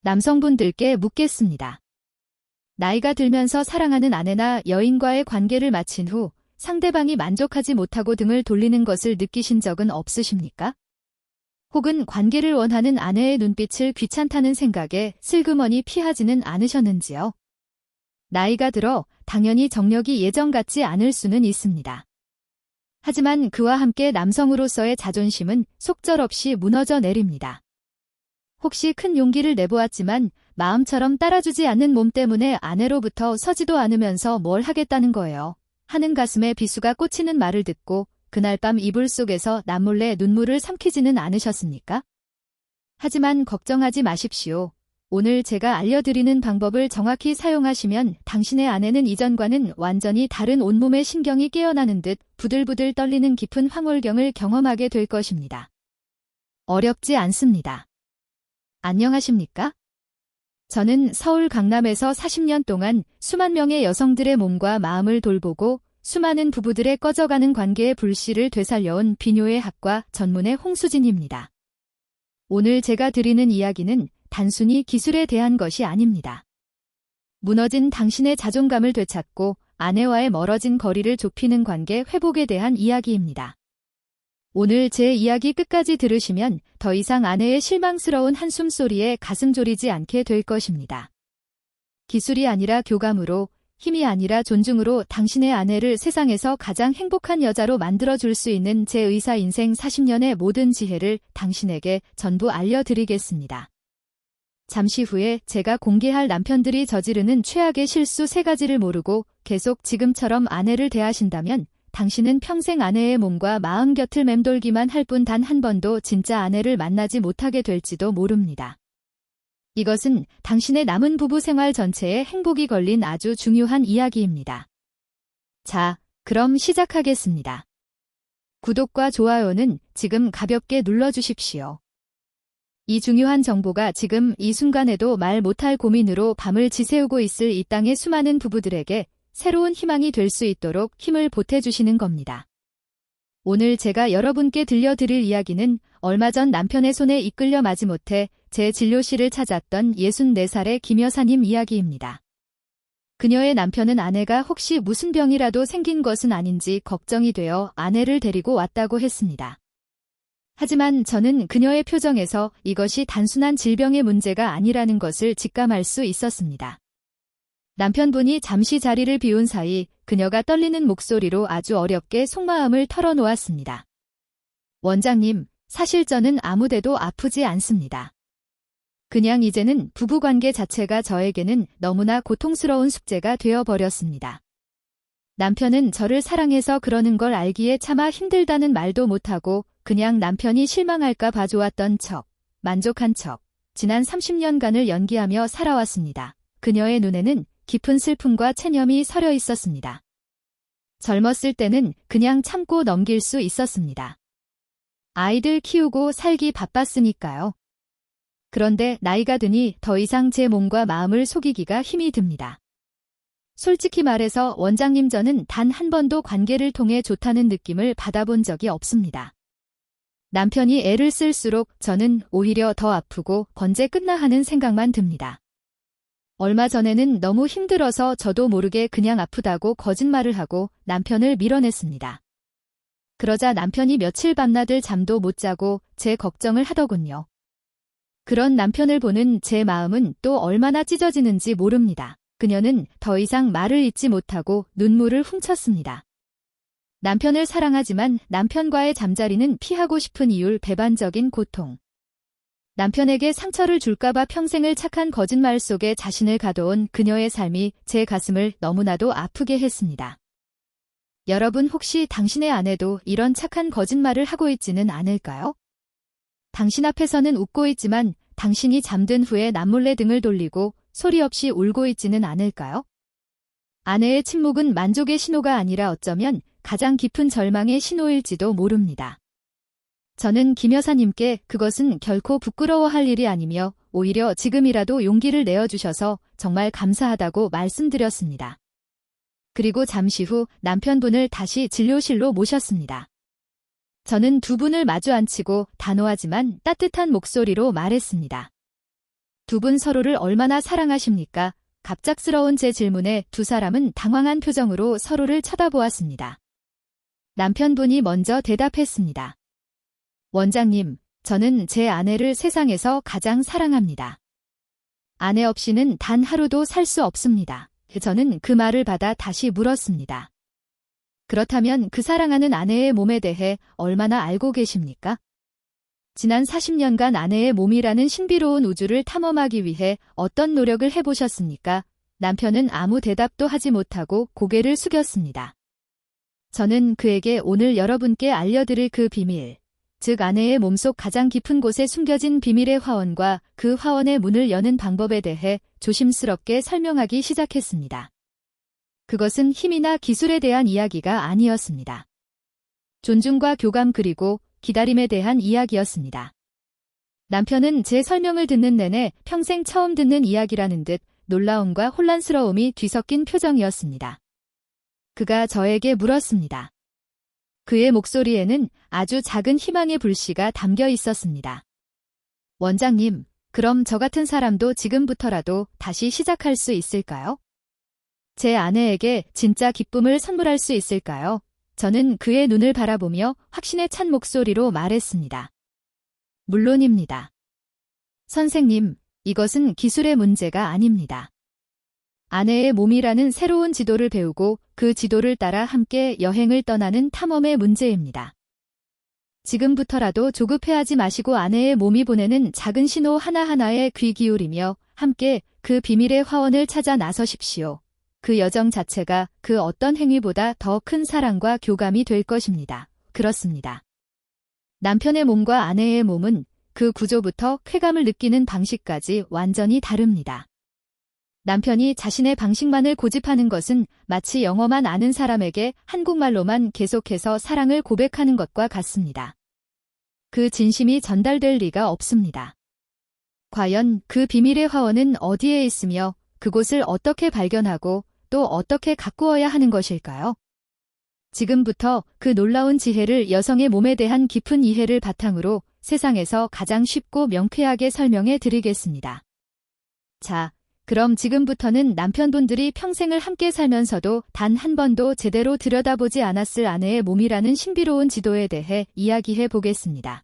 남성분들께 묻겠습니다. 나이가 들면서 사랑하는 아내나 여인과의 관계를 마친 후 상대방이 만족하지 못하고 등을 돌리는 것을 느끼신 적은 없으십니까? 혹은 관계를 원하는 아내의 눈빛을 귀찮다는 생각에 슬그머니 피하지는 않으셨는지요? 나이가 들어 당연히 정력이 예전 같지 않을 수는 있습니다. 하지만 그와 함께 남성으로서의 자존심은 속절없이 무너져 내립니다. 혹시 큰 용기를 내보았지만 마음처럼 따라주지 않는 몸 때문에 아내로부터 서지도 않으면서 뭘 하겠다는 거예요 하는 가슴에 비수가 꽂히는 말을 듣고 그날 밤 이불 속에서 남몰래 눈물을 삼키지는 않으셨습니까? 하지만 걱정하지 마십시오. 오늘 제가 알려드리는 방법을 정확히 사용하시면 당신의 아내는 이전과는 완전히 다른 온몸의 신경이 깨어나는 듯 부들부들 떨리는 깊은 황홀경을 경험하게 될 것입니다. 어렵지 않습니다. 안녕하십니까? 저는 서울 강남에서 40년 동안 수만 명의 여성들의 몸과 마음을 돌보고 수많은 부부들의 꺼져가는 관계의 불씨를 되살려온 비뇨의 학과 전문의 홍수진입니다. 오늘 제가 드리는 이야기는 단순히 기술에 대한 것이 아닙니다. 무너진 당신의 자존감을 되찾고 아내와의 멀어진 거리를 좁히는 관계 회복에 대한 이야기입니다. 오늘 제 이야기 끝까지 들으시면 더 이상 아내의 실망스러운 한숨소리에 가슴 졸이지 않게 될 것입니다. 기술이 아니라 교감으로, 힘이 아니라 존중으로 당신의 아내를 세상에서 가장 행복한 여자로 만들어줄 수 있는 제 의사 인생 40년의 모든 지혜를 당신에게 전부 알려드리겠습니다. 잠시 후에 제가 공개할 남편들이 저지르는 최악의 실수 3가지를 모르고 계속 지금처럼 아내를 대하신다면 당신은 평생 아내의 몸과 마음 곁을 맴돌기만 할 뿐 단 한 번도 진짜 아내를 만나지 못하게 될지도 모릅니다. 이것은 당신의 남은 부부 생활 전체에 행복이 걸린 아주 중요한 이야기입니다. 자, 그럼 시작하겠습니다. 구독과 좋아요는 지금 가볍게 눌러주십시오. 이 중요한 정보가 지금 이 순간에도 말 못할 고민으로 밤을 지새우고 있을 이 땅의 수많은 부부들에게 새로운 희망이 될 수 있도록 힘을 보태주시는 겁니다. 오늘 제가 여러분께 들려드릴 이야기는 얼마 전 남편의 손에 이끌려 마지못해 제 진료실을 찾았던 64살의 김 여사님 이야기입니다. 그녀의 남편은 아내가 혹시 무슨 병이라도 생긴 것은 아닌지 걱정이 되어 아내를 데리고 왔다고 했습니다. 하지만 저는 그녀의 표정에서 이것이 단순한 질병의 문제가 아니라는 것을 직감할 수 있었습니다. 남편분이 잠시 자리를 비운 사이 그녀가 떨리는 목소리로 아주 어렵게 속마음을 털어놓았습니다. 원장님, 사실 저는 아무데도 아프지 않습니다. 그냥 이제는 부부관계 자체가 저에게는 너무나 고통스러운 숙제가 되어버렸습니다. 남편은 저를 사랑해서 그러는 걸 알기에 차마 힘들다는 말도 못하고 그냥 남편이 실망할까 봐주었던 척, 만족한 척, 지난 30년간을 연기하며 살아왔습니다. 그녀의 눈에는 깊은 슬픔과 체념이 서려 있었습니다. 젊었을 때는 그냥 참고 넘길 수 있었습니다. 아이들 키우고 살기 바빴으니까요. 그런데 나이가 드니 더 이상 제 몸과 마음을 속이기가 힘이 듭니다. 솔직히 말해서 원장님, 저는 단 한 번도 관계를 통해 좋다는 느낌을 받아본 적이 없습니다. 남편이 애를 쓸수록 저는 오히려 더 아프고 언제 끝나 하는 생각만 듭니다. 얼마 전에는 너무 힘들어서 저도 모르게 그냥 아프다고 거짓말을 하고 남편을 밀어냈습니다. 그러자 남편이 며칠 밤낮을 잠도 못 자고 제 걱정을 하더군요. 그런 남편을 보는 제 마음은 또 얼마나 찢어지는지 모릅니다. 그녀는 더 이상 말을 잇지 못하고 눈물을 훔쳤습니다. 남편을 사랑하지만 남편과의 잠자리는 피하고 싶은 이율 배반적인 고통. 남편에게 상처를 줄까봐 평생을 착한 거짓말 속에 자신을 가둬온 그녀의 삶이 제 가슴을 너무나도 아프게 했습니다. 여러분, 혹시 당신의 아내도 이런 착한 거짓말을 하고 있지는 않을까요? 당신 앞에서는 웃고 있지만 당신이 잠든 후에 남몰래 등을 돌리고 소리 없이 울고 있지는 않을까요? 아내의 침묵은 만족의 신호가 아니라 어쩌면 가장 깊은 절망의 신호일지도 모릅니다. 저는 김 여사님께 그것은 결코 부끄러워할 일이 아니며 오히려 지금이라도 용기를 내어주셔서 정말 감사하다고 말씀드렸습니다. 그리고 잠시 후 남편분을 다시 진료실로 모셨습니다. 저는 두 분을 마주 앉히고 단호하지만 따뜻한 목소리로 말했습니다. 두 분 서로를 얼마나 사랑하십니까? 갑작스러운 제 질문에 두 사람은 당황한 표정으로 서로를 쳐다보았습니다. 남편분이 먼저 대답했습니다. 원장님, 저는 제 아내를 세상에서 가장 사랑합니다. 아내 없이는 단 하루도 살 수 없습니다. 저는 그 말을 받아 다시 물었습니다. 그렇다면 그 사랑하는 아내의 몸에 대해 얼마나 알고 계십니까? 지난 40년간 아내의 몸이라는 신비로운 우주를 탐험하기 위해 어떤 노력을 해보셨습니까? 남편은 아무 대답도 하지 못하고 고개를 숙였습니다. 저는 그에게 오늘 여러분께 알려드릴 그 비밀, 즉 아내의 몸속 가장 깊은 곳에 숨겨진 비밀의 화원과 그 화원의 문을 여는 방법에 대해 조심스럽게 설명하기 시작했습니다. 그것은 힘이나 기술에 대한 이야기가 아니었습니다. 존중과 교감 그리고 기다림에 대한 이야기였습니다. 남편은 제 설명을 듣는 내내 평생 처음 듣는 이야기라는 듯 놀라움과 혼란스러움이 뒤섞인 표정이었습니다. 그가 저에게 물었습니다. 그의 목소리에는 아주 작은 희망의 불씨가 담겨 있었습니다. 원장님, 그럼 저 같은 사람도 지금부터라도 다시 시작할 수 있을까요? 제 아내에게 진짜 기쁨을 선물할 수 있을까요? 저는 그의 눈을 바라보며 확신에 찬 목소리로 말했습니다. 물론입니다. 선생님, 이것은 기술의 문제가 아닙니다. 아내의 몸이라는 새로운 지도를 배우고 그 지도를 따라 함께 여행을 떠나는 탐험의 문제입니다. 지금부터라도 조급해하지 마시고 아내의 몸이 보내는 작은 신호 하나하나에 귀 기울이며 함께 그 비밀의 화원을 찾아 나서십시오. 그 여정 자체가 그 어떤 행위보다 더 큰 사랑과 교감이 될 것입니다. 그렇습니다. 남편의 몸과 아내의 몸은 그 구조부터 쾌감을 느끼는 방식까지 완전히 다릅니다. 남편이 자신의 방식만을 고집하는 것은 마치 영어만 아는 사람에게 한국말로만 계속해서 사랑을 고백하는 것과 같습니다. 그 진심이 전달될 리가 없습니다. 과연 그 비밀의 화원은 어디에 있으며 그곳을 어떻게 발견하고 또 어떻게 가꾸어야 하는 것일까요? 지금부터 그 놀라운 지혜를 여성의 몸에 대한 깊은 이해를 바탕으로 세상에서 가장 쉽고 명쾌하게 설명해 드리겠습니다. 자, 그럼 지금부터는 남편분들이 평생을 함께 살면서도 단 한 번도 제대로 들여다보지 않았을 아내의 몸이라는 신비로운 지도에 대해 이야기해 보겠습니다.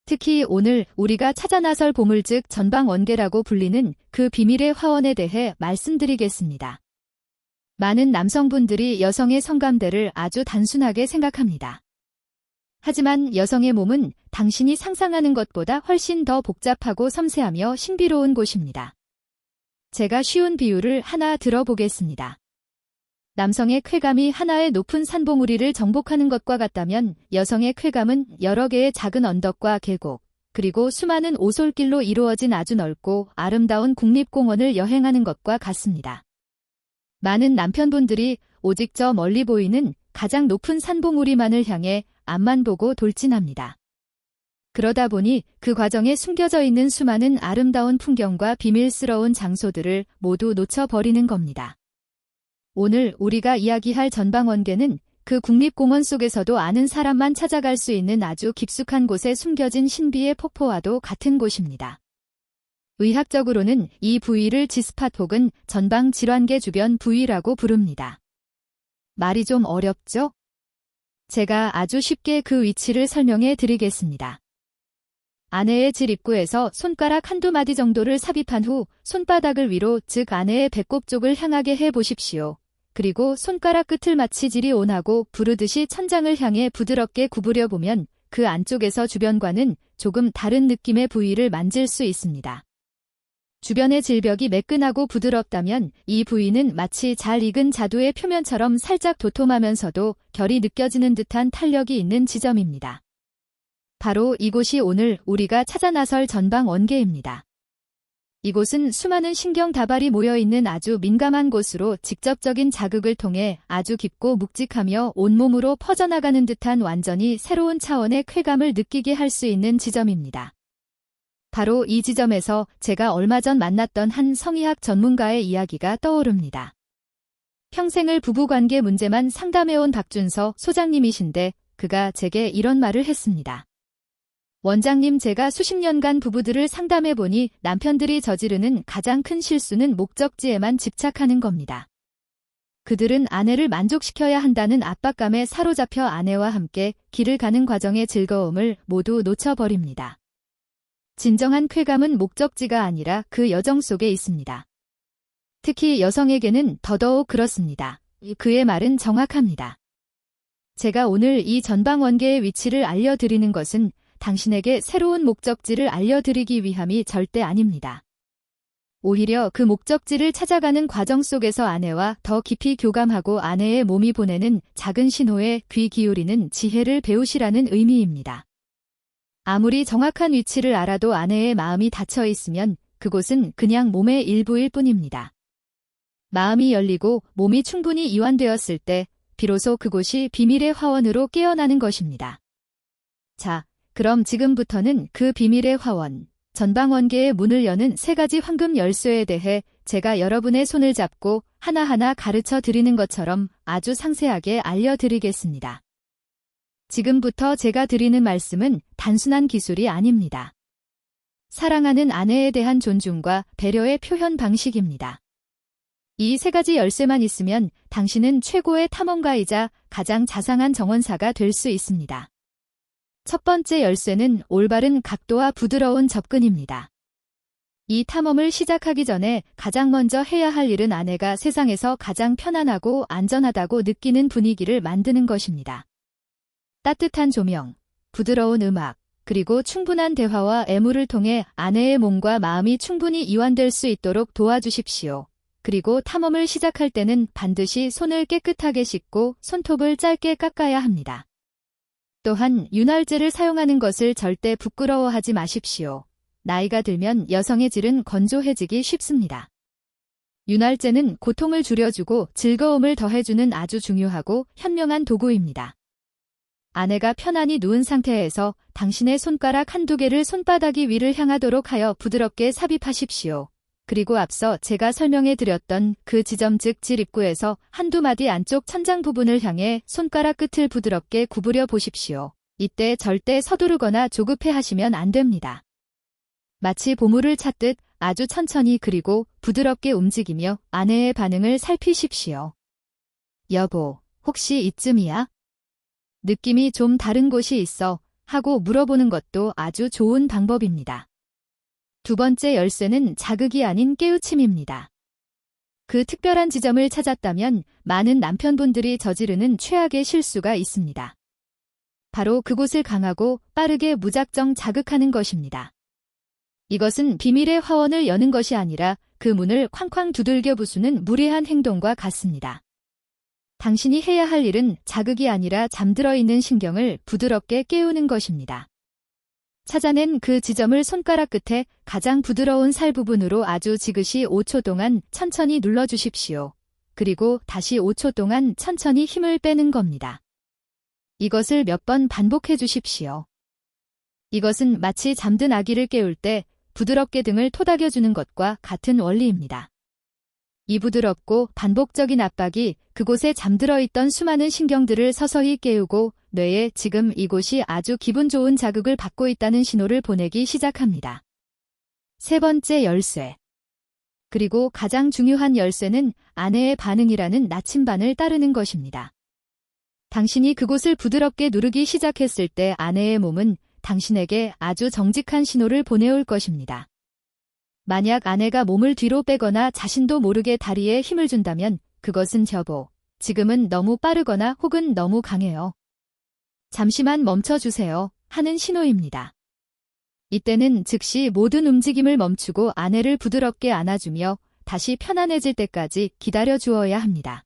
특히 오늘 우리가 찾아 나설 보물 즉 전방원계라고 불리는 그 비밀의 화원에 대해 말씀드리겠습니다. 많은 남성분들이 여성의 성감대를 아주 단순하게 생각합니다. 하지만 여성의 몸은 당신이 상상하는 것보다 훨씬 더 복잡하고 섬세하며 신비로운 곳입니다. 제가 쉬운 비유를 하나 들어보겠습니다. 남성의 쾌감이 하나의 높은 산봉우리를 정복하는 것과 같다면 여성의 쾌감은 여러 개의 작은 언덕과 계곡, 그리고 수많은 오솔길로 이루어진 아주 넓고 아름다운 국립공원을 여행하는 것과 같습니다. 많은 남편분들이 오직 저 멀리 보이는 가장 높은 산봉우리만을 향해 앞만 보고 돌진합니다. 그러다 보니 그 과정에 숨겨져 있는 수많은 아름다운 풍경과 비밀스러운 장소들을 모두 놓쳐버리는 겁니다. 오늘 우리가 이야기할 전방원계는 그 국립공원 속에서도 아는 사람만 찾아갈 수 있는 아주 깊숙한 곳에 숨겨진 신비의 폭포와도 같은 곳입니다. 의학적으로는 이 부위를 G스팟 혹은 전방질환계 주변 부위라고 부릅니다. 말이 좀 어렵죠? 제가 아주 쉽게 그 위치를 설명해 드리겠습니다. 아내의 질 입구에서 손가락 한두 마디 정도를 삽입한 후 손바닥을 위로 즉 아내의 배꼽 쪽을 향하게 해 보십시오. 그리고 손가락 끝을 마치 질이 온하고 부르듯이 천장을 향해 부드럽게 구부려 보면 그 안쪽에서 주변과는 조금 다른 느낌의 부위를 만질 수 있습니다. 주변의 질벽이 매끈하고 부드럽다면 이 부위는 마치 잘 익은 자두의 표면처럼 살짝 도톰하면서도 결이 느껴지는 듯한 탄력이 있는 지점입니다. 바로 이곳이 오늘 우리가 찾아 나설 전방원계입니다. 이곳은 수많은 신경 다발이 모여있는 아주 민감한 곳으로 직접적인 자극을 통해 아주 깊고 묵직하며 온몸으로 퍼져나가는 듯한 완전히 새로운 차원의 쾌감을 느끼게 할 수 있는 지점입니다. 바로 이 지점에서 제가 얼마 전 만났던 한 성의학 전문가의 이야기가 떠오릅니다. 평생을 부부관계 문제만 상담해온 박준서 소장님이신데 그가 제게 이런 말을 했습니다. 원장님, 제가 수십 년간 부부들을 상담해보니 남편들이 저지르는 가장 큰 실수는 목적지에만 집착하는 겁니다. 그들은 아내를 만족시켜야 한다는 압박감에 사로잡혀 아내와 함께 길을 가는 과정의 즐거움을 모두 놓쳐버립니다. 진정한 쾌감은 목적지가 아니라 그 여정 속에 있습니다. 특히 여성에게는 더더욱 그렇습니다. 그의 말은 정확합니다. 제가 오늘 이 전방원계의 위치를 알려드리는 것은 당신에게 새로운 목적지를 알려드리기 위함이 절대 아닙니다. 오히려 그 목적지를 찾아가는 과정 속에서 아내와 더 깊이 교감하고 아내의 몸이 보내는 작은 신호에 귀 기울이는 지혜를 배우시라는 의미입니다. 아무리 정확한 위치를 알아도 아내의 마음이 닫혀 있으면 그곳은 그냥 몸의 일부일 뿐입니다. 마음이 열리고 몸이 충분히 이완되었을 때 비로소 그곳이 비밀의 화원으로 깨어나는 것입니다. 자, 그럼 지금부터는 그 비밀의 화원, 전방원계의 문을 여는 3가지 황금 열쇠에 대해 제가 여러분의 손을 잡고 하나하나 가르쳐 드리는 것처럼 아주 상세하게 알려드리겠습니다. 지금부터 제가 드리는 말씀은 단순한 기술이 아닙니다. 사랑하는 아내에 대한 존중과 배려의 표현 방식입니다. 이 3가지 열쇠만 있으면 당신은 최고의 탐험가이자 가장 자상한 정원사가 될 수 있습니다. 첫 번째 열쇠는 올바른 각도와 부드러운 접근입니다. 이 탐험을 시작하기 전에 가장 먼저 해야 할 일은 아내가 세상에서 가장 편안하고 안전하다고 느끼는 분위기를 만드는 것입니다. 따뜻한 조명, 부드러운 음악, 그리고 충분한 대화와 애무를 통해 아내의 몸과 마음이 충분히 이완될 수 있도록 도와주십시오. 그리고 탐험을 시작할 때는 반드시 손을 깨끗하게 씻고 손톱을 짧게 깎아야 합니다. 또한 윤활제를 사용하는 것을 절대 부끄러워하지 마십시오. 나이가 들면 여성의 질은 건조해지기 쉽습니다. 윤활제는 고통을 줄여주고 즐거움을 더해주는 아주 중요하고 현명한 도구입니다. 아내가 편안히 누운 상태에서 당신의 손가락 한두 개를 손바닥이 위를 향하도록 하여 부드럽게 삽입하십시오. 그리고 앞서 제가 설명해 드렸던 그 지점 즉 질 입구에서 한두 마디 안쪽 천장 부분을 향해 손가락 끝을 부드럽게 구부려 보십시오. 이때 절대 서두르거나 조급해 하시면 안 됩니다. 마치 보물을 찾듯 아주 천천히 그리고 부드럽게 움직이며 아내의 반응을 살피십시오. 여보, 혹시 이쯤이야? 느낌이 좀 다른 곳이 있어 하고 물어보는 것도 아주 좋은 방법입니다. 두 번째 열쇠는 자극이 아닌 깨우침입니다. 그 특별한 지점을 찾았다면 많은 남편분들이 저지르는 최악의 실수가 있습니다. 바로 그곳을 강하고 빠르게 무작정 자극하는 것입니다. 이것은 비밀의 화원을 여는 것이 아니라 그 문을 쾅쾅 두들겨 부수는 무례한 행동과 같습니다. 당신이 해야 할 일은 자극이 아니라 잠들어 있는 신경을 부드럽게 깨우는 것입니다. 찾아낸 그 지점을 손가락 끝에 가장 부드러운 살 부분으로 아주 지그시 5초 동안 천천히 눌러주십시오. 그리고 다시 5초 동안 천천히 힘을 빼는 겁니다. 이것을 몇 번 반복해 주십시오. 이것은 마치 잠든 아기를 깨울 때 부드럽게 등을 토닥여주는 것과 같은 원리입니다. 이 부드럽고 반복적인 압박이 그곳에 잠들어 있던 수많은 신경들을 서서히 깨우고 뇌에 지금 이곳이 아주 기분 좋은 자극을 받고 있다는 신호를 보내기 시작합니다. 세 번째 열쇠. 그리고 가장 중요한 열쇠는 아내의 반응이라는 나침반을 따르는 것입니다. 당신이 그곳을 부드럽게 누르기 시작했을 때 아내의 몸은 당신에게 아주 정직한 신호를 보내올 것입니다. 만약 아내가 몸을 뒤로 빼거나 자신도 모르게 다리에 힘을 준다면 그것은 여보, 지금은 너무 빠르거나 혹은 너무 강해요. 잠시만 멈춰주세요 하는 신호입니다. 이때는 즉시 모든 움직임을 멈추고 아내를 부드럽게 안아주며 다시 편안해질 때까지 기다려 주어야 합니다.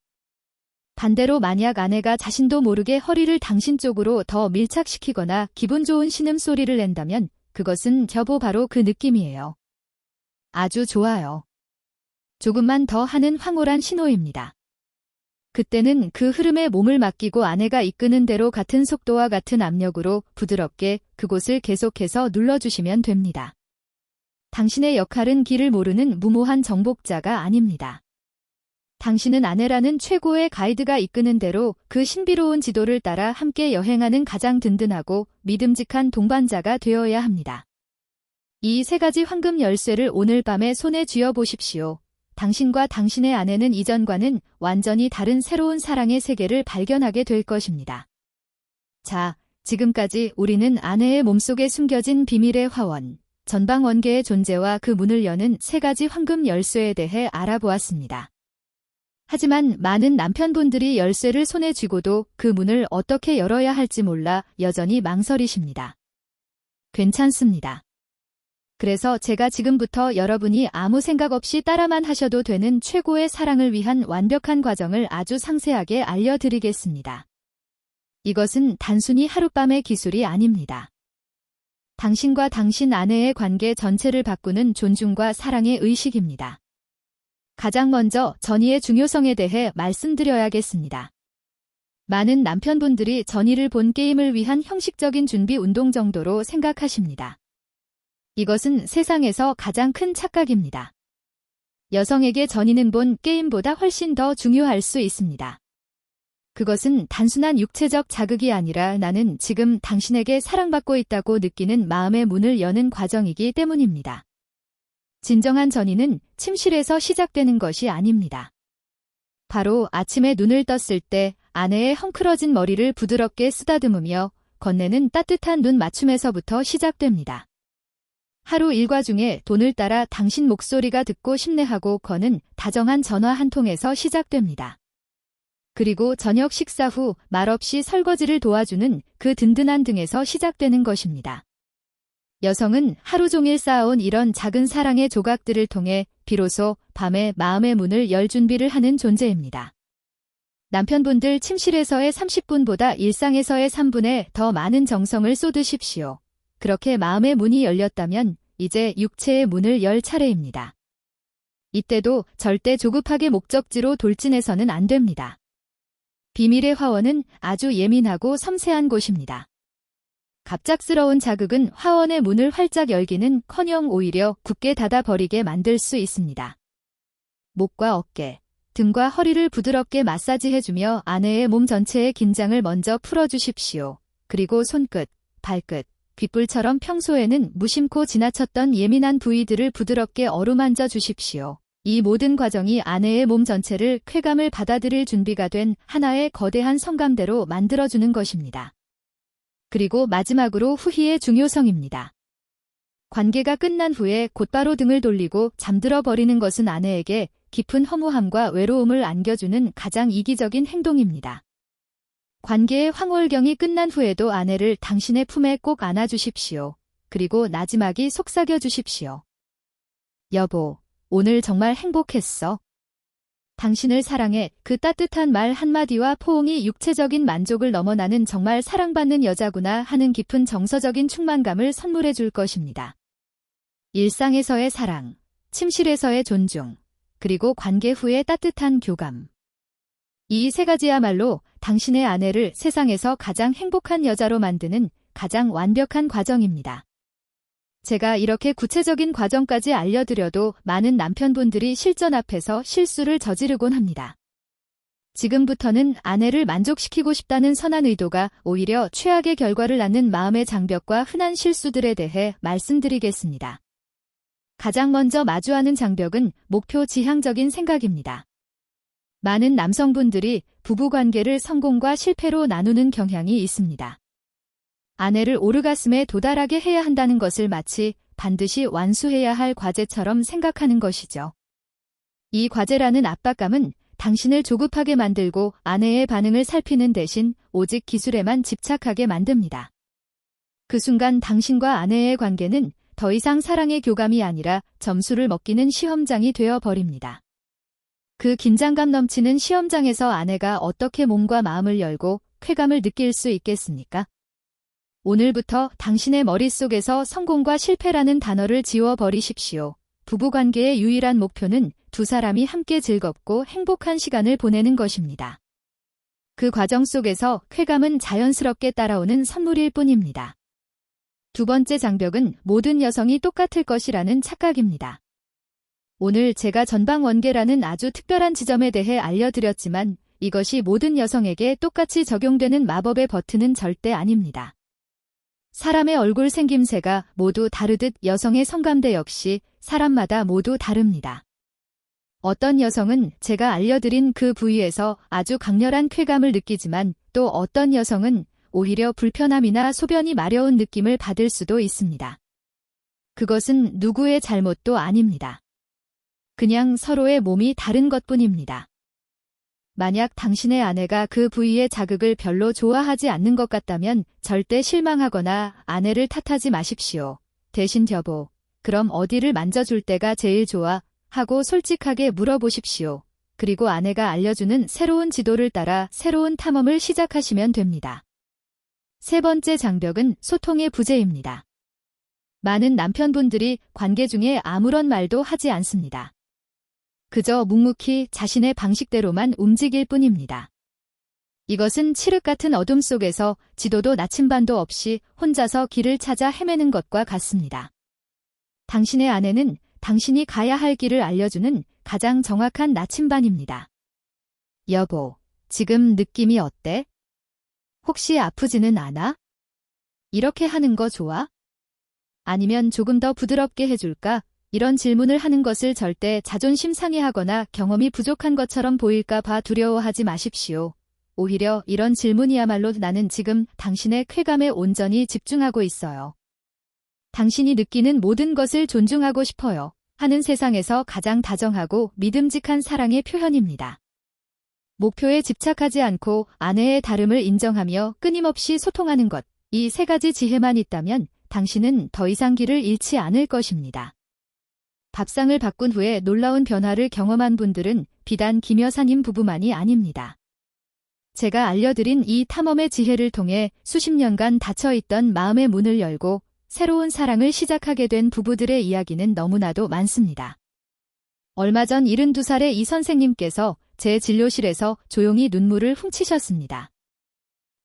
반대로 만약 아내가 자신도 모르게 허리를 당신 쪽으로 더 밀착시키거나 기분 좋은 신음소리를 낸다면 그것은 여보 바로 그 느낌이에요. 아주 좋아요. 조금만 더 하는 황홀한 신호입니다. 그때는 그 흐름에 몸을 맡기고 아내가 이끄는 대로 같은 속도와 같은 압력으로 부드럽게 그곳을 계속해서 눌러주시면 됩니다. 당신의 역할은 길을 모르는 무모한 정복자가 아닙니다. 당신은 아내라는 최고의 가이드가 이끄는 대로 그 신비로운 지도를 따라 함께 여행하는 가장 든든하고 믿음직한 동반자가 되어야 합니다. 이 세 가지 황금 열쇠를 오늘 밤에 손에 쥐어 보십시오. 당신과 당신의 아내는 이전과는 완전히 다른 새로운 사랑의 세계를 발견하게 될 것입니다. 자, 지금까지 우리는 아내의 몸속에 숨겨진 비밀의 화원, 전방 원계의 존재와 그 문을 여는 세 가지 황금 열쇠에 대해 알아보았습니다. 하지만 많은 남편분들이 열쇠를 손에 쥐고도 그 문을 어떻게 열어야 할지 몰라 여전히 망설이십니다. 괜찮습니다. 그래서 제가 지금부터 여러분이 아무 생각 없이 따라만 하셔도 되는 최고의 사랑을 위한 완벽한 과정을 아주 상세하게 알려드리겠습니다. 이것은 단순히 하룻밤의 기술이 아닙니다. 당신과 당신 아내의 관계 전체를 바꾸는 존중과 사랑의 의식입니다. 가장 먼저 전의의 중요성에 대해 말씀드려야겠습니다. 많은 남편분들이 전의를 본 게임을 위한 형식적인 준비 운동 정도로 생각하십니다. 이것은 세상에서 가장 큰 착각입니다. 여성에게 전의는 본 게임보다 훨씬 더 중요할 수 있습니다. 그것은 단순한 육체적 자극이 아니라 나는 지금 당신에게 사랑받고 있다고 느끼는 마음의 문을 여는 과정이기 때문입니다. 진정한 전의는 침실에서 시작되는 것이 아닙니다. 바로 아침에 눈을 떴을 때 아내의 헝클어진 머리를 부드럽게 쓰다듬으며 건네는 따뜻한 눈 맞춤에서부터 시작됩니다. 하루 일과 중에 돈을 따라 당신 목소리가 듣고 싶네 하고 거는 다정한 전화 한 통에서 시작됩니다. 그리고 저녁 식사 후 말없이 설거지를 도와주는 그 든든한 등에서 시작되는 것입니다. 여성은 하루 종일 쌓아온 이런 작은 사랑의 조각들을 통해 비로소 밤에 마음의 문을 열 준비를 하는 존재입니다. 남편분들 침실에서의 30분보다 일상에서의 3분에 더 많은 정성을 쏟으십시오. 그렇게 마음의 문이 열렸다면 이제 육체의 문을 열 차례입니다. 이때도 절대 조급하게 목적지로 돌진해서는 안 됩니다. 비밀의 화원은 아주 예민하고 섬세한 곳입니다. 갑작스러운 자극은 화원의 문을 활짝 열기는커녕 오히려 굳게 닫아버리게 만들 수 있습니다. 목과 어깨, 등과 허리를 부드럽게 마사지해주며 아내의 몸 전체의 긴장을 먼저 풀어주십시오. 그리고 손끝, 발끝, 귓불처럼 평소에는 무심코 지나쳤던 예민한 부위들을 부드럽게 어루만져 주십시오. 이 모든 과정이 아내의 몸 전체를 쾌감을 받아들일 준비가 된 하나의 거대한 성감대로 만들어주는 것입니다. 그리고 마지막으로 후희의 중요성입니다. 관계가 끝난 후에 곧바로 등을 돌리고 잠들어 버리는 것은 아내에게 깊은 허무함과 외로움을 안겨주는 가장 이기적인 행동입니다. 관계의 황홀경이 끝난 후에도 아내를 당신의 품에 꼭 안아주십시오. 그리고 나지막이 속삭여 주십시오. 여보, 오늘 정말 행복했어. 당신을 사랑해. 그 따뜻한 말 한마디와 포옹이 육체적인 만족을 넘어 나는 정말 사랑받는 여자구나 하는 깊은 정서적인 충만감을 선물해 줄 것입니다. 일상에서의 사랑, 침실에서의 존중, 그리고 관계 후의 따뜻한 교감. 이 세 가지야말로 당신의 아내를 세상에서 가장 행복한 여자로 만드는 가장 완벽한 과정입니다. 제가 이렇게 구체적인 과정까지 알려드려도 많은 남편분들이 실전 앞에서 실수를 저지르곤 합니다. 지금부터는 아내를 만족시키고 싶다는 선한 의도가 오히려 최악의 결과를 낳는 마음의 장벽과 흔한 실수들에 대해 말씀드리겠습니다. 가장 먼저 마주하는 장벽은 목표 지향적인 생각입니다. 많은 남성분들이 부부관계를 성공과 실패로 나누는 경향이 있습니다. 아내를 오르가슴에 도달하게 해야 한다는 것을 마치 반드시 완수해야 할 과제처럼 생각하는 것이죠. 이 과제라는 압박감은 당신을 조급하게 만들고 아내의 반응을 살피는 대신 오직 기술에만 집착하게 만듭니다. 그 순간 당신과 아내의 관계는 더 이상 사랑의 교감이 아니라 점수를 먹기는 시험장이 되어 버립니다. 그 긴장감 넘치는 시험장에서 아내가 어떻게 몸과 마음을 열고 쾌감을 느낄 수 있겠습니까? 오늘부터 당신의 머릿속에서 성공과 실패라는 단어를 지워버리십시오. 부부관계의 유일한 목표는 두 사람이 함께 즐겁고 행복한 시간을 보내는 것입니다. 그 과정 속에서 쾌감은 자연스럽게 따라오는 선물일 뿐입니다. 두 번째 장벽은 모든 여성이 똑같을 것이라는 착각입니다. 오늘 제가 전방원계라는 아주 특별한 지점에 대해 알려드렸지만 이것이 모든 여성에게 똑같이 적용되는 마법의 버튼은 절대 아닙니다. 사람의 얼굴 생김새가 모두 다르듯 여성의 성감대 역시 사람마다 모두 다릅니다. 어떤 여성은 제가 알려드린 그 부위에서 아주 강렬한 쾌감을 느끼지만 또 어떤 여성은 오히려 불편함이나 소변이 마려운 느낌을 받을 수도 있습니다. 그것은 누구의 잘못도 아닙니다. 그냥 서로의 몸이 다른 것뿐입니다. 만약 당신의 아내가 그 부위의 자극을 별로 좋아하지 않는 것 같다면 절대 실망하거나 아내를 탓하지 마십시오. 대신 여보, 그럼 어디를 만져줄 때가 제일 좋아? 하고 솔직하게 물어보십시오. 그리고 아내가 알려주는 새로운 지도를 따라 새로운 탐험을 시작하시면 됩니다. 세 번째 장벽은 소통의 부재입니다. 많은 남편분들이 관계 중에 아무런 말도 하지 않습니다. 그저 묵묵히 자신의 방식대로만 움직일 뿐입니다. 이것은 칠흑 같은 어둠 속에서 지도도 나침반도 없이 혼자서 길을 찾아 헤매는 것과 같습니다. 당신의 아내는 당신이 가야 할 길을 알려주는 가장 정확한 나침반입니다. 여보, 지금 느낌이 어때? 혹시 아프지는 않아? 이렇게 하는 거 좋아? 아니면 조금 더 부드럽게 해줄까? 이런 질문을 하는 것을 절대 자존심 상해하거나 경험이 부족한 것처럼 보일까 봐 두려워하지 마십시오. 오히려 이런 질문이야말로 나는 지금 당신의 쾌감에 온전히 집중하고 있어요. 당신이 느끼는 모든 것을 존중하고 싶어요. 하는 세상에서 가장 다정하고 믿음직한 사랑의 표현입니다. 목표에 집착하지 않고 아내의 다름을 인정하며 끊임없이 소통하는 것, 이 세 가지 지혜만 있다면 당신은 더 이상 길을 잃지 않을 것입니다. 밥상을 바꾼 후에 놀라운 변화를 경험한 분들은 비단 김 여사님 부부만이 아닙니다. 제가 알려드린 이 탐험의 지혜를 통해 수십 년간 닫혀있던 마음의 문을 열고 새로운 사랑을 시작하게 된 부부들의 이야기는 너무나도 많습니다. 얼마 전 72살의 이 선생님께서 제 진료실에서 조용히 눈물을 훔치셨습니다.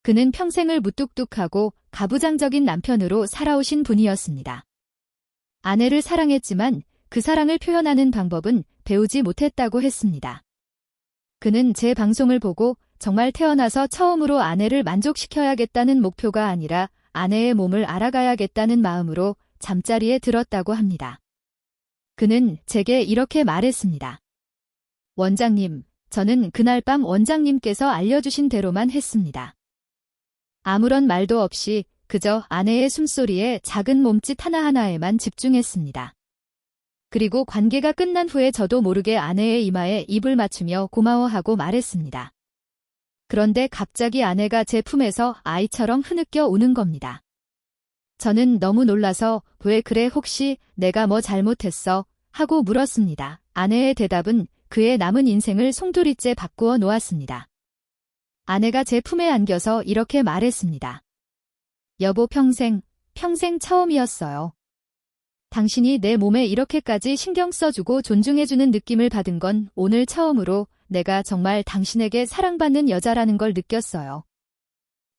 그는 평생을 무뚝뚝하고 가부장적인 남편으로 살아오신 분이었습니다. 아내를 사랑했지만 그 사랑을 표현하는 방법은 배우지 못했다고 했습니다. 그는 제 방송을 보고 정말 태어나서 처음으로 아내를 만족시켜야겠다는 목표가 아니라 아내의 몸을 알아가야겠다는 마음으로 잠자리에 들었다고 합니다. 그는 제게 이렇게 말했습니다. 원장님, 저는 그날 밤 원장님께서 알려주신 대로만 했습니다. 아무런 말도 없이 그저 아내의 숨소리에 작은 몸짓 하나하나에만 집중했습니다. 그리고 관계가 끝난 후에 저도 모르게 아내의 이마에 입을 맞추며 고마워하고 말했습니다. 그런데 갑자기 아내가 제 품에서 아이처럼 흐느껴 우는 겁니다. 저는 너무 놀라서 왜 그래 혹시 내가 뭐 잘못했어? 하고 물었습니다. 아내의 대답은 그의 남은 인생을 송두리째 바꾸어 놓았습니다. 아내가 제 품에 안겨서 이렇게 말했습니다. 여보 평생 처음이었어요. 당신이 내 몸에 이렇게까지 신경 써주고 존중해주는 느낌을 받은 건 오늘 처음으로 내가 정말 당신에게 사랑받는 여자라는 걸 느꼈어요.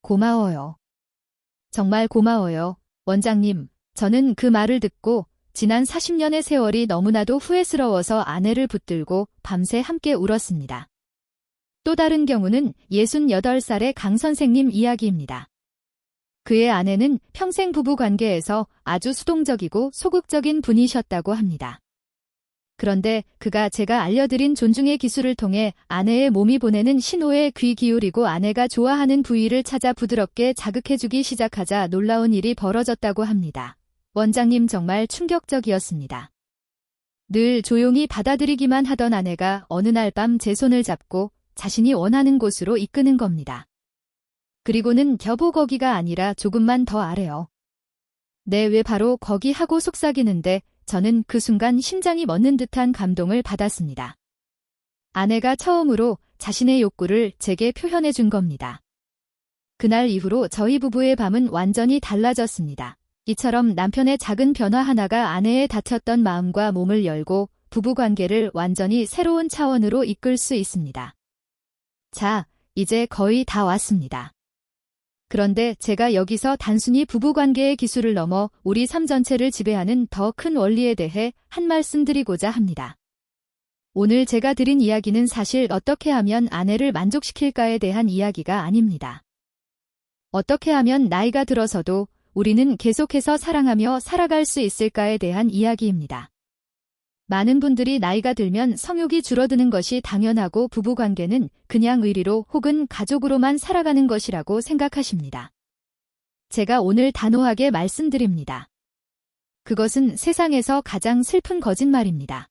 고마워요. 정말 고마워요. 원장님, 저는 그 말을 듣고 지난 40년의 세월이 너무나도 후회스러워서 아내를 붙들고 밤새 함께 울었습니다. 또 다른 경우는 68살의 강 선생님 이야기입니다. 그의 아내는 평생 부부 관계에서 아주 수동적이고 소극적인 분이셨다고 합니다. 그런데 그가 제가 알려드린 존중의 기술을 통해 아내의 몸이 보내는 신호에 귀 기울이고 아내가 좋아하는 부위를 찾아 부드럽게 자극해주기 시작하자 놀라운 일이 벌어졌다고 합니다. 원장님 정말 충격적이었습니다. 늘 조용히 받아들이기만 하던 아내가 어느 날 밤 제 손을 잡고 자신이 원하는 곳으로 이끄는 겁니다. 그리고는 여보 거기가 아니라 조금만 더 아래요. 네, 왜 바로 거기 하고 속삭이는데 저는 그 순간 심장이 멎는 듯한 감동을 받았습니다. 아내가 처음으로 자신의 욕구를 제게 표현해 준 겁니다. 그날 이후로 저희 부부의 밤은 완전히 달라졌습니다. 이처럼 남편의 작은 변화 하나가 아내의 닫혔던 마음과 몸을 열고 부부관계를 완전히 새로운 차원으로 이끌 수 있습니다. 자, 이제 거의 다 왔습니다. 그런데 제가 여기서 단순히 부부관계의 기술을 넘어 우리 삶 전체를 지배하는 더 큰 원리에 대해 한 말씀 드리고자 합니다. 오늘 제가 드린 이야기는 사실 어떻게 하면 아내를 만족시킬까에 대한 이야기가 아닙니다. 어떻게 하면 나이가 들어서도 우리는 계속해서 사랑하며 살아갈 수 있을까에 대한 이야기입니다. 많은 분들이 나이가 들면 성욕이 줄어드는 것이 당연하고 부부관계는 그냥 의리로 혹은 가족으로만 살아가는 것이라고 생각하십니다. 제가 오늘 단호하게 말씀드립니다. 그것은 세상에서 가장 슬픈 거짓말입니다.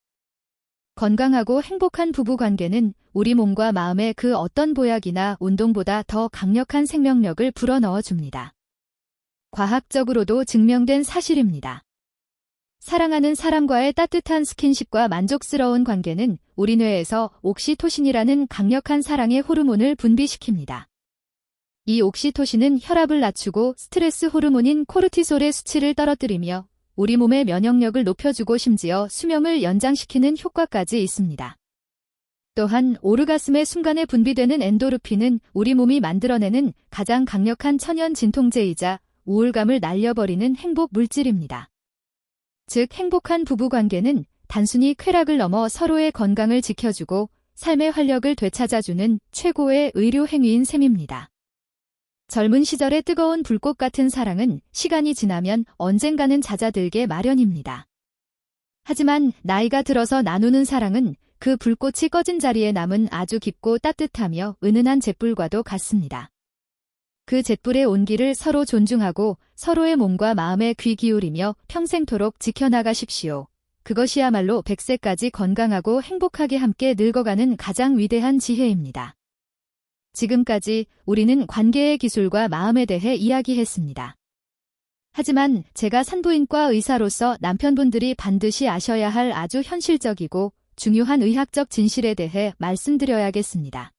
건강하고 행복한 부부관계는 우리 몸과 마음의 그 어떤 보약이나 운동보다 더 강력한 생명력을 불어넣어 줍니다. 과학적으로도 증명된 사실입니다. 사랑하는 사람과의 따뜻한 스킨십과 만족스러운 관계는 우리 뇌에서 옥시토신이라는 강력한 사랑의 호르몬을 분비시킵니다. 이 옥시토신은 혈압을 낮추고 스트레스 호르몬인 코르티솔의 수치를 떨어뜨리며 우리 몸의 면역력을 높여주고 심지어 수명을 연장시키는 효과까지 있습니다. 또한 오르가슴의 순간에 분비되는 엔도르핀은 우리 몸이 만들어내는 가장 강력한 천연 진통제이자 우울감을 날려버리는 행복 물질입니다. 즉 행복한 부부관계는 단순히 쾌락을 넘어 서로의 건강을 지켜주고 삶의 활력을 되찾아주는 최고의 의료 행위인 셈입니다. 젊은 시절의 뜨거운 불꽃 같은 사랑은 시간이 지나면 언젠가는 잦아들게 마련입니다. 하지만 나이가 들어서 나누는 사랑은 그 불꽃이 꺼진 자리에 남은 아주 깊고 따뜻하며 은은한 잿불과도 같습니다. 그 잿불의 온기를 서로 존중하고 서로의 몸과 마음에 귀 기울이며 평생토록 지켜나가십시오. 그것이야말로 100세까지 건강하고 행복하게 함께 늙어가는 가장 위대한 지혜입니다. 지금까지 우리는 관계의 기술과 마음에 대해 이야기했습니다. 하지만 제가 산부인과 의사로서 남편분들이 반드시 아셔야 할 아주 현실적이고 중요한 의학적 진실에 대해 말씀드려야겠습니다.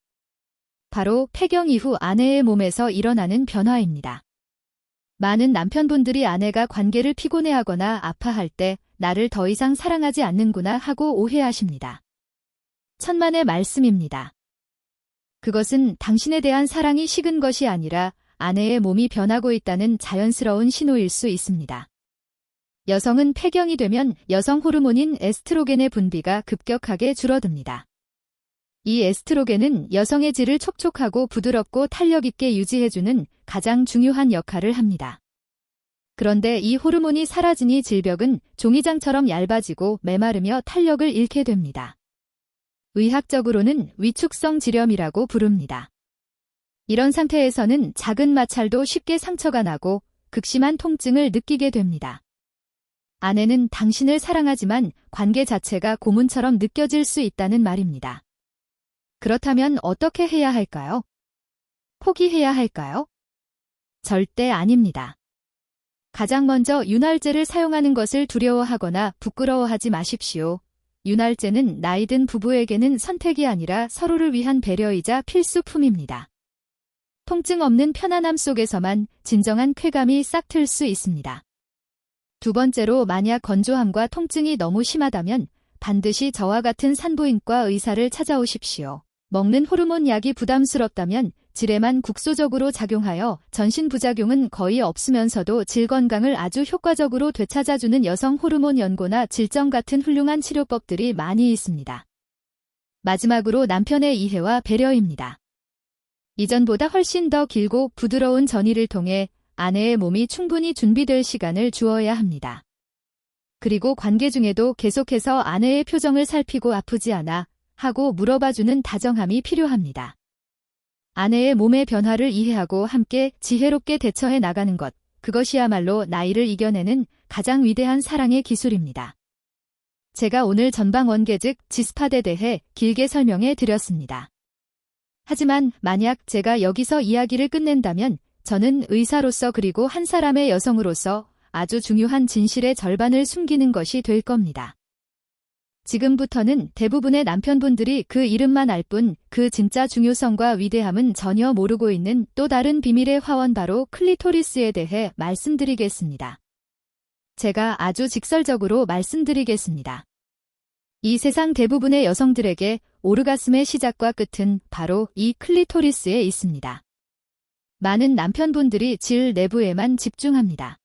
바로 폐경 이후 아내의 몸에서 일어나는 변화입니다. 많은 남편분들이 아내가 관계를 피곤해하거나 아파할 때 나를 더 이상 사랑하지 않는구나 하고 오해하십니다. 천만의 말씀입니다. 그것은 당신에 대한 사랑이 식은 것이 아니라 아내의 몸이 변하고 있다는 자연스러운 신호일 수 있습니다. 여성은 폐경이 되면 여성 호르몬인 에스트로겐의 분비가 급격하게 줄어듭니다. 이 에스트로겐은 여성의 질을 촉촉하고 부드럽고 탄력 있게 유지해주는 가장 중요한 역할을 합니다. 그런데 이 호르몬이 사라지니 질벽은 종이장처럼 얇아지고 메마르며 탄력을 잃게 됩니다. 의학적으로는 위축성 지렴이라고 부릅니다. 이런 상태에서는 작은 마찰도 쉽게 상처가 나고 극심한 통증을 느끼게 됩니다. 아내는 당신을 사랑하지만 관계 자체가 고문처럼 느껴질 수 있다는 말입니다. 그렇다면 어떻게 해야 할까요? 포기해야 할까요? 절대 아닙니다. 가장 먼저 윤활제를 사용하는 것을 두려워하거나 부끄러워하지 마십시오. 윤활제는 나이든 부부에게는 선택이 아니라 서로를 위한 배려이자 필수품입니다. 통증 없는 편안함 속에서만 진정한 쾌감이 싹틀 수 있습니다. 두 번째로 만약 건조함과 통증이 너무 심하다면 반드시 저와 같은 산부인과 의사를 찾아오십시오. 먹는 호르몬 약이 부담스럽다면 질에만 국소적으로 작용하여 전신 부작용은 거의 없으면서도 질 건강을 아주 효과적으로 되찾아주는 여성 호르몬 연고나 질정 같은 훌륭한 치료법들이 많이 있습니다. 마지막으로 남편의 이해와 배려입니다. 이전보다 훨씬 더 길고 부드러운 전이를 통해 아내의 몸이 충분히 준비될 시간을 주어야 합니다. 그리고 관계 중에도 계속해서 아내의 표정을 살피고 아프지 않아 하고 물어봐주는 다정함이 필요합니다. 아내의 몸의 변화를 이해하고 함께 지혜롭게 대처해 나가는 것, 그것이야말로 나이를 이겨내는 가장 위대한 사랑의 기술입니다. 제가 오늘 전방원계 즉 지스팟에 대해 길게 설명해 드렸습니다. 하지만 만약 제가 여기서 이야기를 끝낸다면 저는 의사로서 그리고 한 사람의 여성으로서 아주 중요한 진실의 절반을 숨기는 것이 될 겁니다. 지금부터는 대부분의 남편분들이 그 이름만 알 뿐 그 진짜 중요성과 위대함은 전혀 모르고 있는 또 다른 비밀의 화원 바로 클리토리스에 대해 말씀드리겠습니다. 제가 아주 직설적으로 말씀드리겠습니다. 이 세상 대부분의 여성들에게 오르가슴의 시작과 끝은 바로 이 클리토리스에 있습니다. 많은 남편분들이 질 내부에만 집중합니다.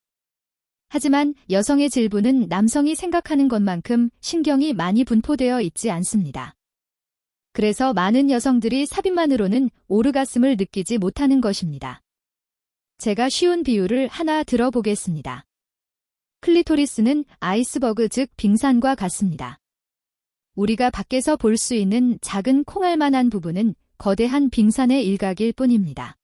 하지만 여성의 질부는 남성이 생각하는 것만큼 신경이 많이 분포되어 있지 않습니다. 그래서 많은 여성들이 삽입만으로는 오르가슴을 느끼지 못하는 것입니다. 제가 쉬운 비유를 하나 들어보겠습니다. 클리토리스는 아이스버그 즉 빙산과 같습니다. 우리가 밖에서 볼 수 있는 작은 콩알만한 부분은 거대한 빙산의 일각일 뿐입니다.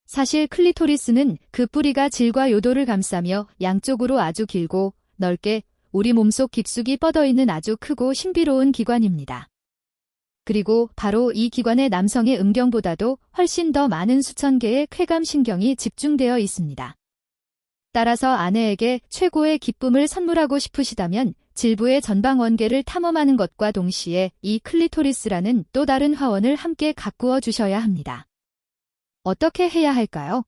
사실 클리토리스는 그 뿌리가 질과 요도를 감싸며 양쪽으로 아주 길고 넓게 우리 몸속 깊숙이 뻗어있는 아주 크고 신비로운 기관입니다. 그리고 바로 이 기관에 남성의 음경보다도 훨씬 더 많은 수천 개의 쾌감신경이 집중되어 있습니다. 따라서 아내에게 최고의 기쁨을 선물하고 싶으시다면 질부의 전방 원계를 탐험하는 것과 동시에 이 클리토리스라는 또 다른 화원을 함께 가꾸어 주셔야 합니다. 어떻게 해야 할까요?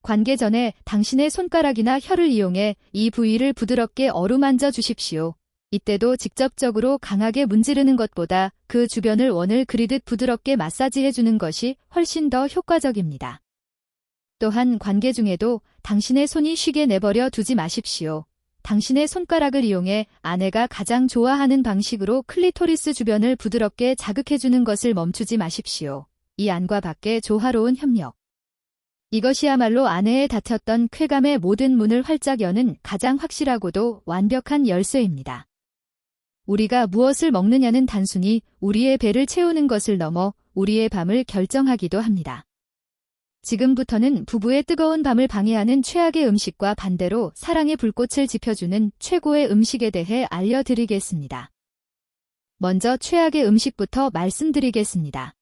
관계 전에 당신의 손가락이나 혀를 이용해 이 부위를 부드럽게 어루만져 주십시오. 이때도 직접적으로 강하게 문지르는 것보다 그 주변을 원을 그리듯 부드럽게 마사지해 주는 것이 훨씬 더 효과적입니다. 또한 관계 중에도 당신의 손이 쉬게 내버려 두지 마십시오. 당신의 손가락을 이용해 아내가 가장 좋아하는 방식으로 클리토리스 주변을 부드럽게 자극해 주는 것을 멈추지 마십시오. 이 안과 밖의 조화로운 협력. 이것이야말로 아내의 닫혔던 쾌감의 모든 문을 활짝 여는 가장 확실하고도 완벽한 열쇠입니다. 우리가 무엇을 먹느냐는 단순히 우리의 배를 채우는 것을 넘어 우리의 밤을 결정하기도 합니다. 지금부터는 부부의 뜨거운 밤을 방해하는 최악의 음식과 반대로 사랑의 불꽃을 지펴주는 최고의 음식에 대해 알려드리겠습니다. 먼저 최악의 음식부터 말씀드리겠습니다.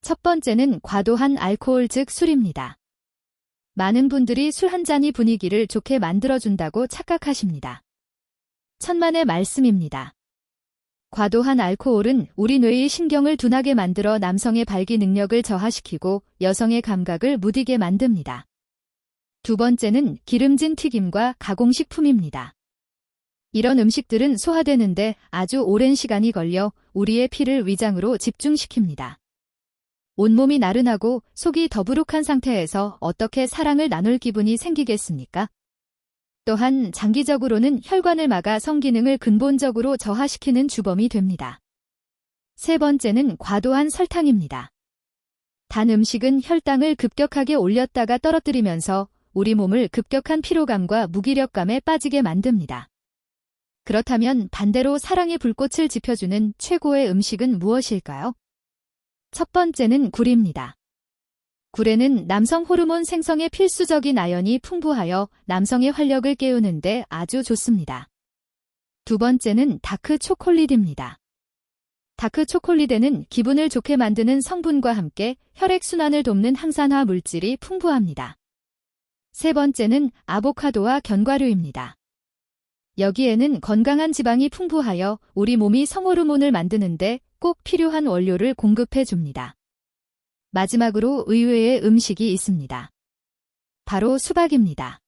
첫 번째는 과도한 알코올 즉 술입니다. 많은 분들이 술 한 잔이 분위기를 좋게 만들어준다고 착각하십니다. 천만의 말씀입니다. 과도한 알코올은 우리 뇌의 신경을 둔하게 만들어 남성의 발기 능력을 저하시키고 여성의 감각을 무디게 만듭니다. 두 번째는 기름진 튀김과 가공식품입니다. 이런 음식들은 소화되는데 아주 오랜 시간이 걸려 우리의 피를 위장으로 집중시킵니다. 온몸이 나른하고 속이 더부룩한 상태에서 어떻게 사랑을 나눌 기분이 생기겠습니까? 또한 장기적으로는 혈관을 막아 성기능을 근본적으로 저하시키는 주범이 됩니다. 세 번째는 과도한 설탕입니다. 단 음식은 혈당을 급격하게 올렸다가 떨어뜨리면서 우리 몸을 급격한 피로감과 무기력감에 빠지게 만듭니다. 그렇다면 반대로 사랑의 불꽃을 지펴주는 최고의 음식은 무엇일까요? 첫 번째는 굴입니다. 굴에는 남성 호르몬 생성에 필수적인 아연이 풍부하여 남성의 활력을 깨우는데 아주 좋습니다. 두 번째는 다크 초콜릿입니다. 다크 초콜릿에는 기분을 좋게 만드는 성분과 함께 혈액순환을 돕는 항산화 물질이 풍부합니다. 세 번째는 아보카도와 견과류입니다. 여기에는 건강한 지방이 풍부하여 우리 몸이 성호르몬을 만드는데 꼭 필요한 원료를 공급해 줍니다. 마지막으로 의외의 음식이 있습니다. 바로 수박입니다.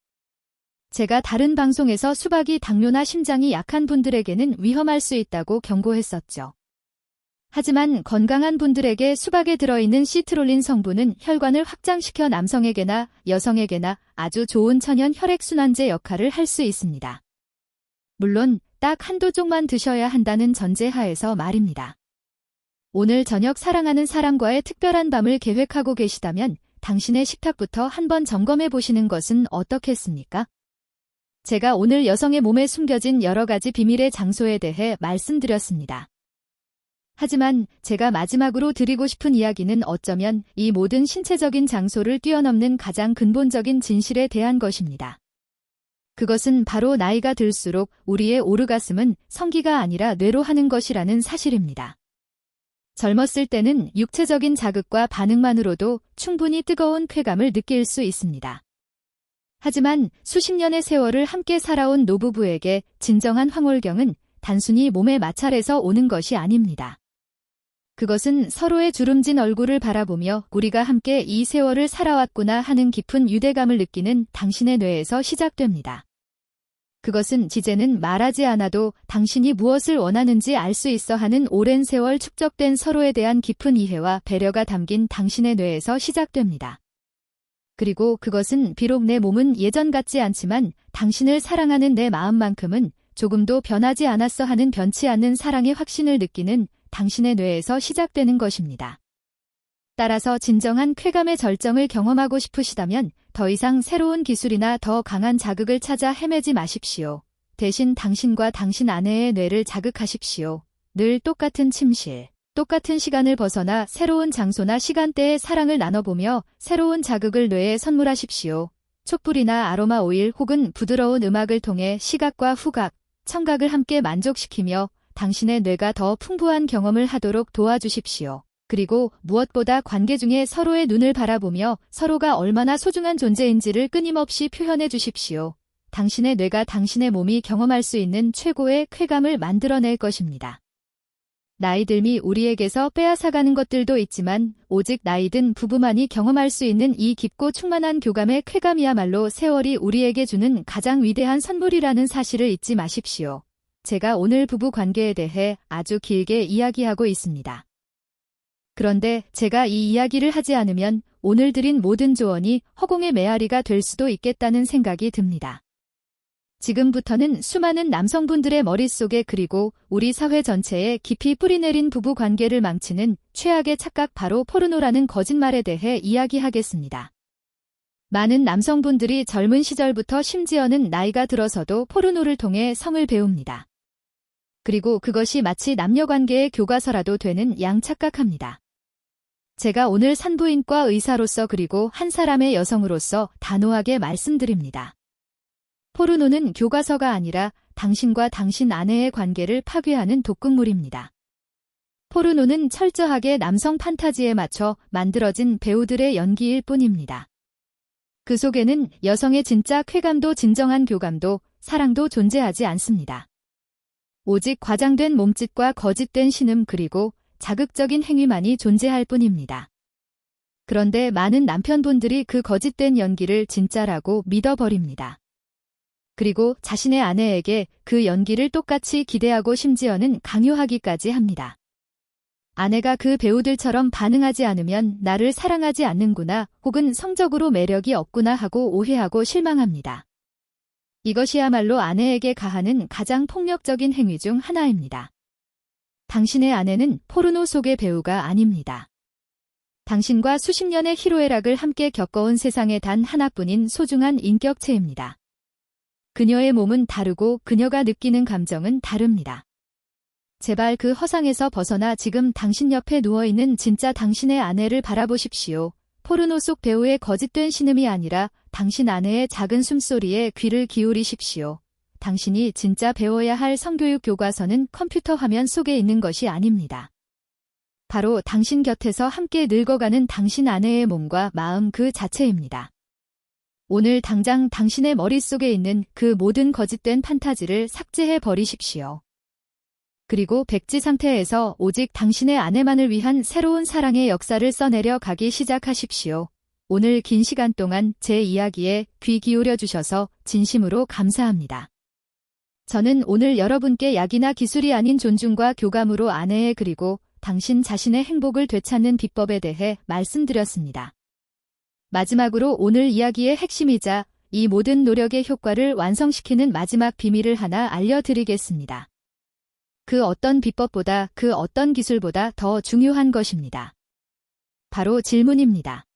제가 다른 방송에서 수박이 당뇨나 심장이 약한 분들에게는 위험할 수 있다고 경고했었죠. 하지만 건강한 분들에게 수박에 들어있는 시트롤린 성분은 혈관을 확장시켜 남성에게나 여성에게나 아주 좋은 천연 혈액순환제 역할을 할 수 있습니다. 물론 딱 한두 쪽만 드셔야 한다는 전제하에서 말입니다. 오늘 저녁 사랑하는 사람과의 특별한 밤을 계획하고 계시다면 당신의 식탁부터 한번 점검해 보시는 것은 어떻겠습니까? 제가 오늘 여성의 몸에 숨겨진 여러 가지 비밀의 장소에 대해 말씀드렸습니다. 하지만 제가 마지막으로 드리고 싶은 이야기는 어쩌면 이 모든 신체적인 장소를 뛰어넘는 가장 근본적인 진실에 대한 것입니다. 그것은 바로 나이가 들수록 우리의 오르가슴은 성기가 아니라 뇌로 하는 것이라는 사실입니다. 젊었을 때는 육체적인 자극과 반응만으로도 충분히 뜨거운 쾌감을 느낄 수 있습니다. 하지만 수십 년의 세월을 함께 살아온 노부부에게 진정한 황홀경은 단순히 몸의 마찰에서 오는 것이 아닙니다. 그것은 서로의 주름진 얼굴을 바라보며 우리가 함께 이 세월을 살아왔구나 하는 깊은 유대감을 느끼는 당신의 뇌에서 시작됩니다. 그것은 이제는 말하지 않아도 당신이 무엇을 원하는지 알 수 있어 하는 오랜 세월 축적된 서로에 대한 깊은 이해와 배려가 담긴 당신의 뇌에서 시작됩니다. 그리고 그것은 비록 내 몸은 예전 같지 않지만 당신을 사랑하는 내 마음만큼은 조금도 변하지 않았어 하는 변치 않는 사랑의 확신을 느끼는 당신의 뇌에서 시작되는 것입니다. 따라서 진정한 쾌감의 절정을 경험하고 싶으시다면 더 이상 새로운 기술이나 더 강한 자극을 찾아 헤매지 마십시오. 대신 당신과 당신 아내의 뇌를 자극하십시오. 늘 똑같은 침실, 똑같은 시간을 벗어나 새로운 장소나 시간대에 사랑을 나눠보며 새로운 자극을 뇌에 선물하십시오. 촛불이나 아로마 오일 혹은 부드러운 음악을 통해 시각과 후각, 청각을 함께 만족시키며 당신의 뇌가 더 풍부한 경험을 하도록 도와주십시오. 그리고 무엇보다 관계 중에 서로의 눈을 바라보며 서로가 얼마나 소중한 존재인지를 끊임없이 표현해 주십시오. 당신의 뇌가 당신의 몸이 경험할 수 있는 최고의 쾌감을 만들어낼 것입니다. 나이 듦이 우리에게서 빼앗아가는 것들도 있지만 오직 나이 든 부부만이 경험할 수 있는 이 깊고 충만한 교감의 쾌감이야말로 세월이 우리에게 주는 가장 위대한 선물이라는 사실을 잊지 마십시오. 제가 오늘 부부 관계에 대해 아주 길게 이야기하고 있습니다. 그런데 제가 이 이야기를 하지 않으면 오늘 드린 모든 조언이 허공의 메아리가 될 수도 있겠다는 생각이 듭니다. 지금부터는 수많은 남성분들의 머릿속에 그리고 우리 사회 전체에 깊이 뿌리내린 부부 관계를 망치는 최악의 착각 바로 포르노라는 거짓말에 대해 이야기하겠습니다. 많은 남성분들이 젊은 시절부터 심지어는 나이가 들어서도 포르노를 통해 성을 배웁니다. 그리고 그것이 마치 남녀관계의 교과서라도 되는 양 착각합니다. 제가 오늘 산부인과 의사로서 그리고 한 사람의 여성으로서 단호하게 말씀드립니다. 포르노는 교과서가 아니라 당신과 당신 아내의 관계를 파괴하는 독극물입니다. 포르노는 철저하게 남성 판타지에 맞춰 만들어진 배우들의 연기일 뿐입니다. 그 속에는 여성의 진짜 쾌감도 진정한 교감도 사랑도 존재하지 않습니다. 오직 과장된 몸짓과 거짓된 신음 그리고 자극적인 행위만이 존재할 뿐입니다. 그런데 많은 남편분들이 그 거짓된 연기를 진짜라고 믿어버립니다. 그리고 자신의 아내에게 그 연기를 똑같이 기대하고 심지어는 강요하기까지 합니다. 아내가 그 배우들처럼 반응하지 않으면 나를 사랑하지 않는구나 혹은 성적으로 매력이 없구나 하고 오해하고 실망합니다. 이것이야말로 아내에게 가하는 가장 폭력적인 행위 중 하나입니다. 당신의 아내는 포르노 속의 배우가 아닙니다. 당신과 수십 년의 희로애락을 함께 겪어온 세상에 단 하나뿐인 소중한 인격체입니다. 그녀의 몸은 다르고 그녀가 느끼는 감정은 다릅니다. 제발 그 허상에서 벗어나 지금 당신 옆에 누워있는 진짜 당신의 아내를 바라보십시오. 포르노 속 배우의 거짓된 신음이 아니라 당신 아내의 작은 숨소리에 귀를 기울이십시오. 당신이 진짜 배워야 할 성교육 교과서는 컴퓨터 화면 속에 있는 것이 아닙니다. 바로 당신 곁에서 함께 늙어가는 당신 아내의 몸과 마음 그 자체입니다. 오늘 당장 당신의 머릿속에 있는 그 모든 거짓된 판타지를 삭제해 버리십시오. 그리고 백지 상태에서 오직 당신의 아내만을 위한 새로운 사랑의 역사를 써내려 가기 시작하십시오. 오늘 긴 시간 동안 제 이야기에 귀 기울여 주셔서 진심으로 감사합니다. 저는 오늘 여러분께 약이나 기술이 아닌 존중과 교감으로 아내의 그리고 당신 자신의 행복을 되찾는 비법에 대해 말씀드렸습니다. 마지막으로 오늘 이야기의 핵심이자 이 모든 노력의 효과를 완성시키는 마지막 비밀을 하나 알려드리겠습니다. 그 어떤 비법보다 그 어떤 기술보다 더 중요한 것입니다. 바로 질문입니다.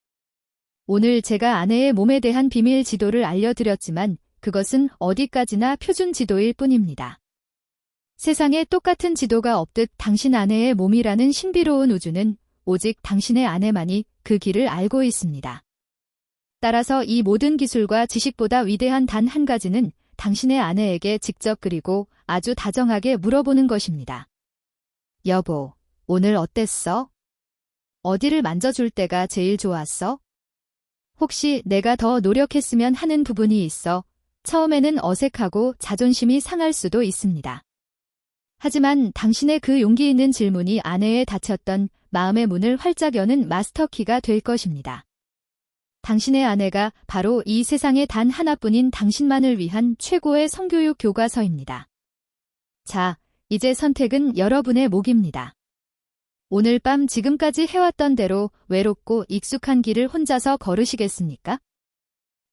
오늘 제가 아내의 몸에 대한 비밀 지도를 알려드렸지만 그것은 어디까지나 표준 지도일 뿐입니다. 세상에 똑같은 지도가 없듯 당신 아내의 몸이라는 신비로운 우주는 오직 당신의 아내만이 그 길을 알고 있습니다. 따라서 이 모든 기술과 지식보다 위대한 단 한 가지는 당신의 아내에게 직접 그리고 아주 다정하게 물어보는 것입니다. 여보, 오늘 어땠어? 어디를 만져줄 때가 제일 좋았어? 혹시 내가 더 노력했으면 하는 부분이 있어? 처음에는 어색하고 자존심이 상할 수도 있습니다. 하지만 당신의 그 용기 있는 질문이 아내의 닫혔던 마음의 문을 활짝 여는 마스터키가 될 것입니다. 당신의 아내가 바로 이 세상에 단 하나뿐인 당신만을 위한 최고의 성교육 교과서입니다. 자, 이제 선택은 여러분의 몫입니다. 오늘 밤 지금까지 해왔던 대로 외롭고 익숙한 길을 혼자서 걸으시겠습니까?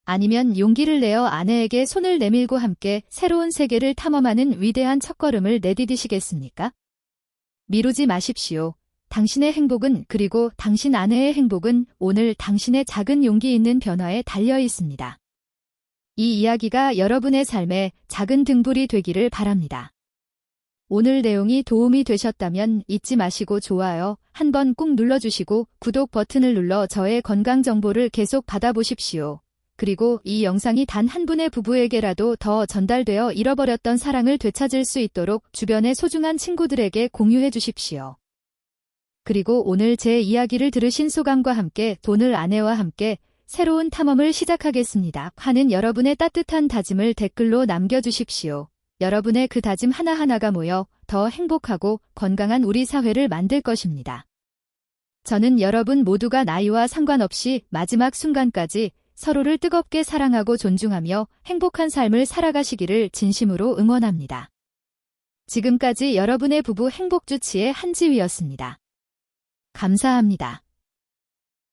아니면 용기를 내어 아내에게 손을 내밀고 함께 새로운 세계를 탐험하는 위대한 첫걸음을 내디디시겠습니까? 미루지 마십시오. 당신의 행복은 그리고 당신 아내의 행복은 오늘 당신의 작은 용기 있는 변화에 달려 있습니다. 이 이야기가 여러분의 삶에 작은 등불이 되기를 바랍니다. 오늘 내용이 도움이 되셨다면 잊지 마시고 좋아요 한번 꾹 눌러주시고 구독 버튼을 눌러 저의 건강 정보를 계속 받아보십시오. 그리고 이 영상이 단 한 분의 부부에게라도 더 전달되어 잃어버렸던 사랑을 되찾을 수 있도록 주변의 소중한 친구들에게 공유해 주십시오. 그리고 오늘 제 이야기를 들으신 소감과 함께 오늘 아내와 함께 새로운 탐험을 시작하겠습니다 하는 여러분의 따뜻한 다짐을 댓글로 남겨주십시오. 여러분의 그 다짐 하나하나가 모여 더 행복하고 건강한 우리 사회를 만들 것입니다. 저는 여러분 모두가 나이와 상관없이 마지막 순간까지 서로를 뜨겁게 사랑하고 존중하며 행복한 삶을 살아가시기를 진심으로 응원합니다. 지금까지 여러분의 부부 행복주치의 한지휘였습니다. 감사합니다.